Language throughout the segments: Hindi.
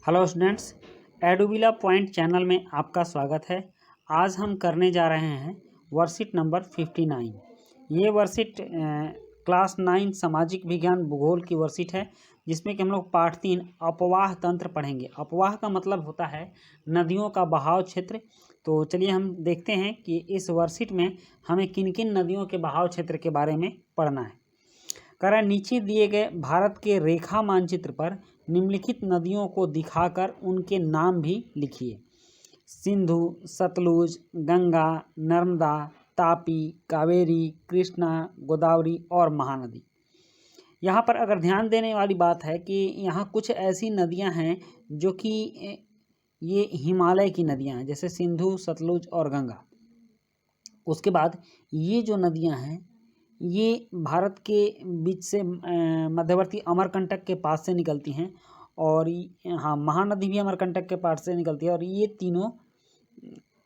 हेलो स्टूडेंट्स, एडुबिला पॉइंट चैनल में आपका स्वागत है। आज हम करने जा रहे हैं वर्कशीट नंबर 59। ये वर्कशीट क्लास 9 सामाजिक विज्ञान भूगोल की वर्कशीट है, जिसमें कि हम लोग पाठ 3 अपवाह तंत्र पढ़ेंगे। अपवाह का मतलब होता है नदियों का बहाव क्षेत्र। तो चलिए हम देखते हैं कि इस वर्कशीट में हमें किन किन नदियों के बहाव क्षेत्र के बारे में पढ़ना है। कारण नीचे दिए गए भारत के रेखा मानचित्र पर निम्नलिखित नदियों को दिखाकर उनके नाम भी लिखिए। सिंधु, सतलुज, गंगा, नर्मदा, तापी, कावेरी, कृष्णा, गोदावरी और महानदी। यहाँ पर अगर ध्यान देने वाली बात है कि यहाँ कुछ ऐसी नदियाँ हैं जो कि ये हिमालय की नदियाँ हैं, जैसे सिंधु, सतलुज और गंगा। उसके बाद ये जो नदियाँ हैं ये भारत के बीच से मध्यवर्ती अमरकंटक के पास से निकलती हैं, और हाँ, महानदी भी अमरकंटक के पास से निकलती है, और ये तीनों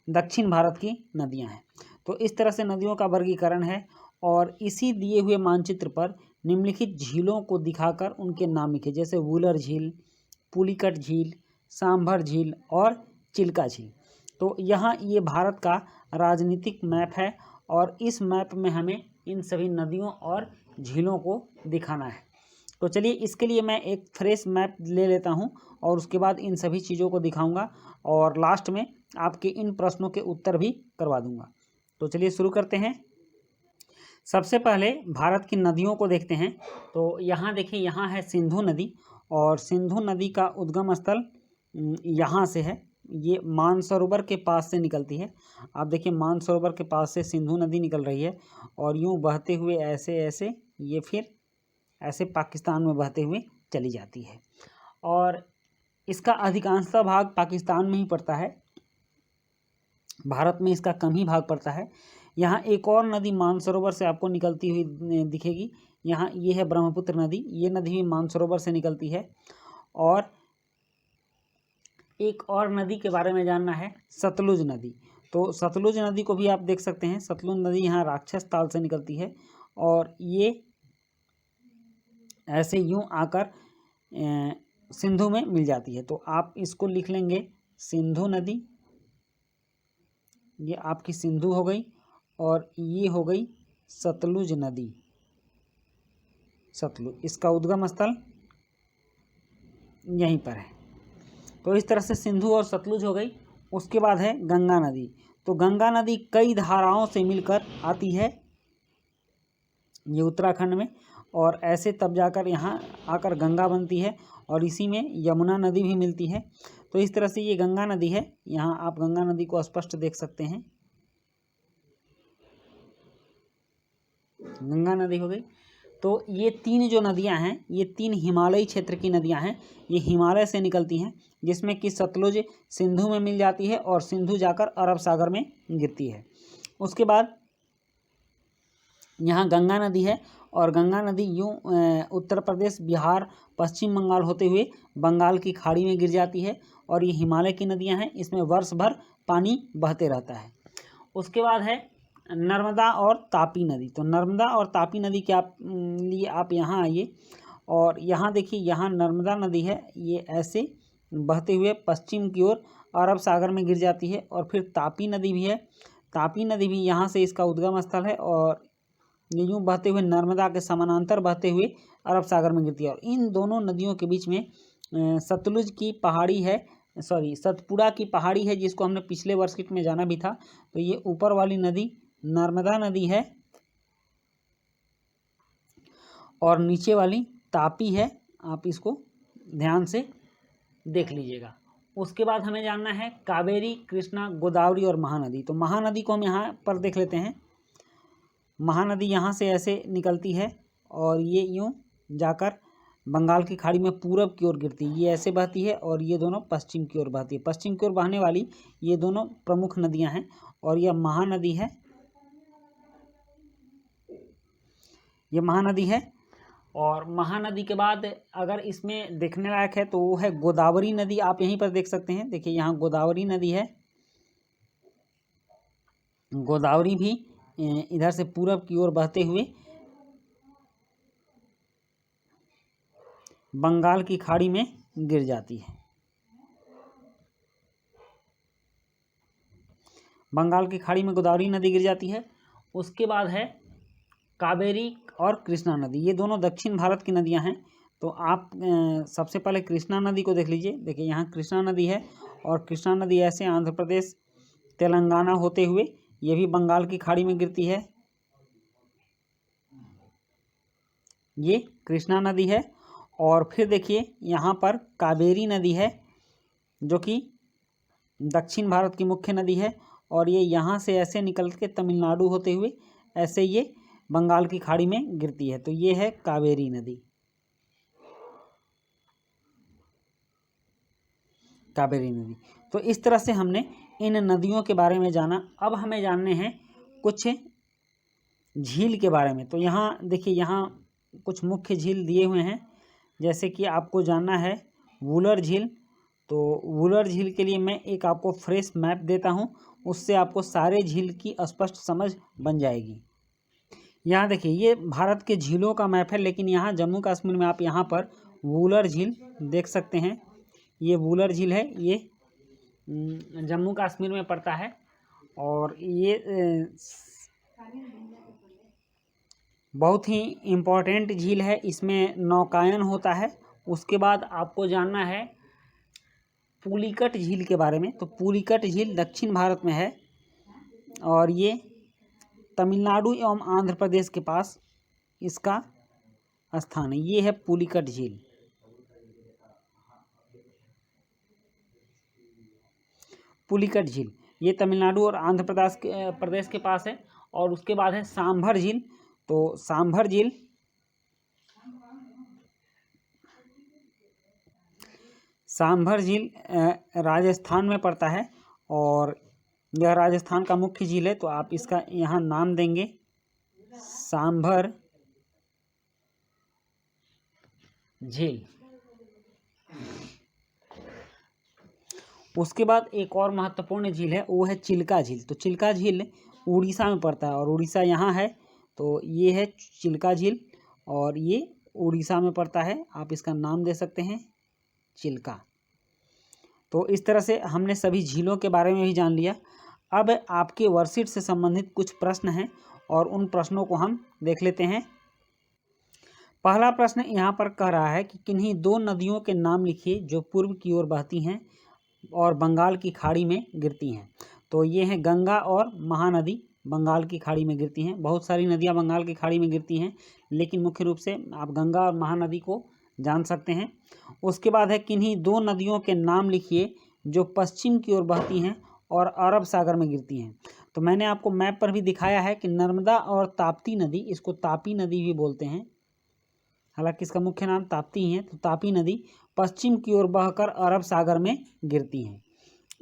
दक्षिण भारत की नदियां हैं। तो इस तरह से नदियों का वर्गीकरण है, और इसी दिए हुए मानचित्र पर निम्नलिखित झीलों को दिखाकर उनके नाम लिखे, जैसे वुलर झील, पुलिकट झील, सांभर झील और चिल्का झील। तो यहाँ ये भारत का राजनीतिक मैप है, और इस मैप में हमें इन सभी नदियों और झीलों को दिखाना है। तो चलिए इसके लिए मैं एक फ्रेश मैप ले लेता हूं, और उसके बाद इन सभी चीज़ों को दिखाऊंगा, और लास्ट में आपके इन प्रश्नों के उत्तर भी करवा दूंगा। तो चलिए शुरू करते हैं। सबसे पहले भारत की नदियों को देखते हैं। तो यहाँ देखिए, यहाँ है सिंधु नदी, और सिंधु नदी का उद्गम स्थल यहाँ से है। ये मानसरोवर के पास से निकलती है। आप देखिए, मानसरोवर के पास से सिंधु नदी निकल रही है, और यूँ बहते हुए ऐसे ऐसे ये फिर ऐसे पाकिस्तान में बहते हुए चली जाती है, और इसका अधिकांशतः भाग पाकिस्तान में ही पड़ता है। भारत में इसका कम ही भाग पड़ता है। यहाँ एक और नदी मानसरोवर से आपको निकलती हुई दिखेगी। यहाँ ये है ब्रह्मपुत्र नदी। ये नदी भी मानसरोवर से निकलती है। और एक और नदी के बारे में जानना है, सतलुज नदी। तो सतलुज नदी को भी आप देख सकते हैं। सतलुज नदी यहाँ राक्षस ताल से निकलती है, और ये ऐसे यूं आकर सिंधु में मिल जाती है। तो आप इसको लिख लेंगे सिंधु नदी। ये आपकी सिंधु हो गई, और ये हो गई सतलुज नदी। सतलुज, इसका उद्गम स्थल यहीं पर है। तो इस तरह से सिंधु और सतलुज हो गई। उसके बाद है गंगा नदी। तो गंगा नदी कई धाराओं से मिलकर आती है ये उत्तराखंड में, और ऐसे तब जाकर यहाँ आकर गंगा बनती है, और इसी में यमुना नदी भी मिलती है। तो इस तरह से ये गंगा नदी है। यहाँ आप गंगा नदी को स्पष्ट देख सकते हैं। गंगा नदी हो गई। तो ये तीन जो नदियाँ हैं, ये तीन हिमालयी क्षेत्र की नदियाँ हैं। ये हिमालय से निकलती हैं, जिसमें कि सतलुज सिंधु में मिल जाती है, और सिंधु जाकर अरब सागर में गिरती है। उसके बाद यहाँ गंगा नदी है, और गंगा नदी यूँ उत्तर प्रदेश, बिहार, पश्चिम बंगाल होते हुए बंगाल की खाड़ी में गिर जाती है, और ये हिमालय की नदियाँ हैं। इसमें वर्ष भर पानी बहते रहता है। उसके बाद है नर्मदा और तापी नदी। तो नर्मदा और तापी नदी के लिए आप यहाँ आइए, और यहाँ देखिए, यहाँ नर्मदा नदी है। ये ऐसे बहते हुए पश्चिम की ओर अरब सागर में गिर जाती है। और फिर तापी नदी भी है। तापी नदी भी यहाँ से इसका उद्गम स्थल है, और ये यूँ बहते हुए नर्मदा के समानांतर बहते हुए अरब सागर में गिरती है। और इन दोनों नदियों के बीच में सतलुज की पहाड़ी है, सतपुड़ा की पहाड़ी है, जिसको हमने पिछले वर्कशीट में जाना भी था। तो ये ऊपर वाली नदी नर्मदा नदी है, और नीचे वाली तापी है। आप इसको ध्यान से देख लीजिएगा। उसके बाद हमें जानना है कावेरी, कृष्णा, गोदावरी और महानदी। तो महानदी को हम यहाँ पर देख लेते हैं। महानदी यहाँ से ऐसे निकलती है, और ये यूँ जाकर बंगाल की खाड़ी में पूरब की ओर गिरती है। ये ऐसे बहती है, और ये दोनों पश्चिम की ओर बहती है। पश्चिम की ओर बहने वाली ये दोनों प्रमुख नदियाँ हैं, और यह महानदी है। ये महानदी है। और महानदी के बाद अगर इसमें देखने लायक है तो वो है गोदावरी नदी। आप यहीं पर देख सकते हैं। देखिए, यहाँ गोदावरी नदी है। गोदावरी भी इधर से पूरब की ओर बहते हुए बंगाल की खाड़ी में गिर जाती है। बंगाल की खाड़ी में गोदावरी नदी गिर जाती है। उसके बाद है कावेरी और कृष्णा नदी, ये दोनों दक्षिण भारत की नदियां हैं। तो आप सबसे पहले कृष्णा नदी को देख लीजिए। देखिए यहाँ कृष्णा नदी है और कृष्णा नदी ऐसे आंध्र प्रदेश तेलंगाना होते हुए ये भी बंगाल की खाड़ी में गिरती है। ये कृष्णा नदी है। और फिर देखिए यहाँ पर कावेरी नदी है जो कि दक्षिण भारत की मुख्य नदी है और ये यहाँ से ऐसे निकल के तमिलनाडु होते हुए ऐसे ये बंगाल की खाड़ी में गिरती है। तो ये है कावेरी नदी, कावेरी नदी। तो इस तरह से हमने इन नदियों के बारे में जाना। अब हमें जानने हैं कुछ झील के बारे में। तो यहाँ देखिए, यहाँ कुछ मुख्य झील दिए हुए हैं। जैसे कि आपको जानना है वुलर झील। तो वुलर झील के लिए मैं एक आपको फ्रेश मैप देता हूँ, उससे आपको सारे झील की स्पष्ट समझ बन जाएगी। यहाँ देखिए, ये भारत के झीलों का मैप है, लेकिन यहाँ जम्मू कश्मीर में आप यहाँ पर वुलर झील देख सकते हैं। ये वुलर झील है, ये जम्मू कश्मीर में पड़ता है और ये बहुत ही इम्पोर्टेंट झील है। इसमें नौकायन होता है। उसके बाद आपको जानना है पुलिकट झील के बारे में। तो पुलिकट झील दक्षिण भारत में है और ये तमिलनाडु एवं आंध्र प्रदेश के पास इसका स्थान है। ये है पुलिकट झील। पुलिकट झील ये तमिलनाडु और आंध्र प्रदेश के पास है। और उसके बाद है सांभर झील। तो सांभर झील राजस्थान में पड़ता है और यह राजस्थान का मुख्य झील है। तो आप इसका यहाँ नाम देंगे सांभर झील। उसके बाद एक और महत्वपूर्ण झील है, वो है चिल्का झील। तो चिल्का झील उड़ीसा में पड़ता है और उड़ीसा यहाँ है। तो ये है चिल्का झील और ये उड़ीसा में पड़ता है। आप इसका नाम दे सकते हैं चिल्का। तो इस तरह से हमने सभी झीलों के बारे में भी जान लिया। अब आपके वर्कशीट से संबंधित कुछ प्रश्न हैं और उन प्रश्नों को हम देख लेते हैं। पहला प्रश्न यहाँ पर कह रहा है कि किन्हीं दो नदियों के नाम लिखिए जो पूर्व की ओर बहती हैं और बंगाल की खाड़ी में गिरती हैं। तो ये हैं गंगा और महानदी, बंगाल की खाड़ी में गिरती हैं। बहुत सारी नदियाँ बंगाल की खाड़ी में गिरती हैं, लेकिन मुख्य रूप से आप गंगा और महानदी को जान सकते हैं। उसके बाद है किन्हीं दो नदियों के नाम लिखिए जो पश्चिम की ओर बहती हैं और अरब सागर में गिरती हैं। तो मैंने आपको मैप पर भी दिखाया है कि नर्मदा और ताप्ती नदी, इसको तापी नदी भी बोलते हैं, हालांकि इसका मुख्य नाम ताप्ती ही है। तो तापी नदी पश्चिम की ओर बहकर अरब सागर में गिरती हैं।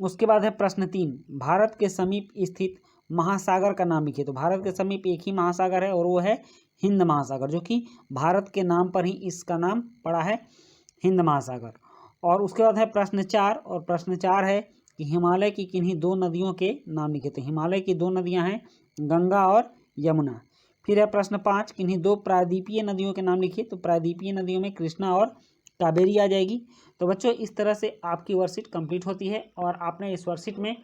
उसके बाद है प्रश्न 3, भारत के समीप स्थित महासागर का नाम लिखिए। तो भारत के समीप एक ही महासागर है और वो है हिंद महासागर, जो कि भारत के नाम पर ही इसका नाम पड़ा है, हिंद महासागर। और उसके बाद है प्रश्न 4, और प्रश्न 4 है कि हिमालय की किन्हीं दो नदियों के नाम लिखिए। तो हिमालय की दो नदियां हैं गंगा और यमुना। फिर है प्रश्न 5, किन्हीं दो प्रायद्वीपीय नदियों के नाम लिखिए। तो प्रायद्वीपीय नदियों में कृष्णा और कावेरी आ जाएगी। तो बच्चों, इस तरह से आपकी वर्कशीट कंप्लीट होती है और आपने इस वर्कशीट में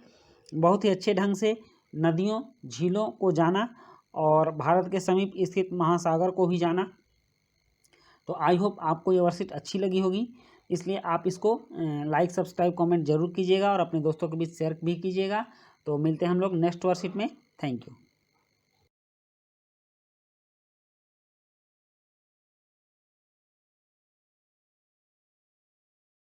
बहुत ही अच्छे ढंग से नदियों, झीलों को जाना और भारत के समीप स्थित महासागर को भी जाना। तो आई होप आपको ये वर्कशीट अच्छी लगी होगी, इसलिए आप इसको लाइक, सब्सक्राइब, कमेंट जरूर कीजिएगा और अपने दोस्तों के बीच शेयर भी कीजिएगा। तो मिलते हैं हम लोग नेक्स्ट वर्कशीट में। Thank you.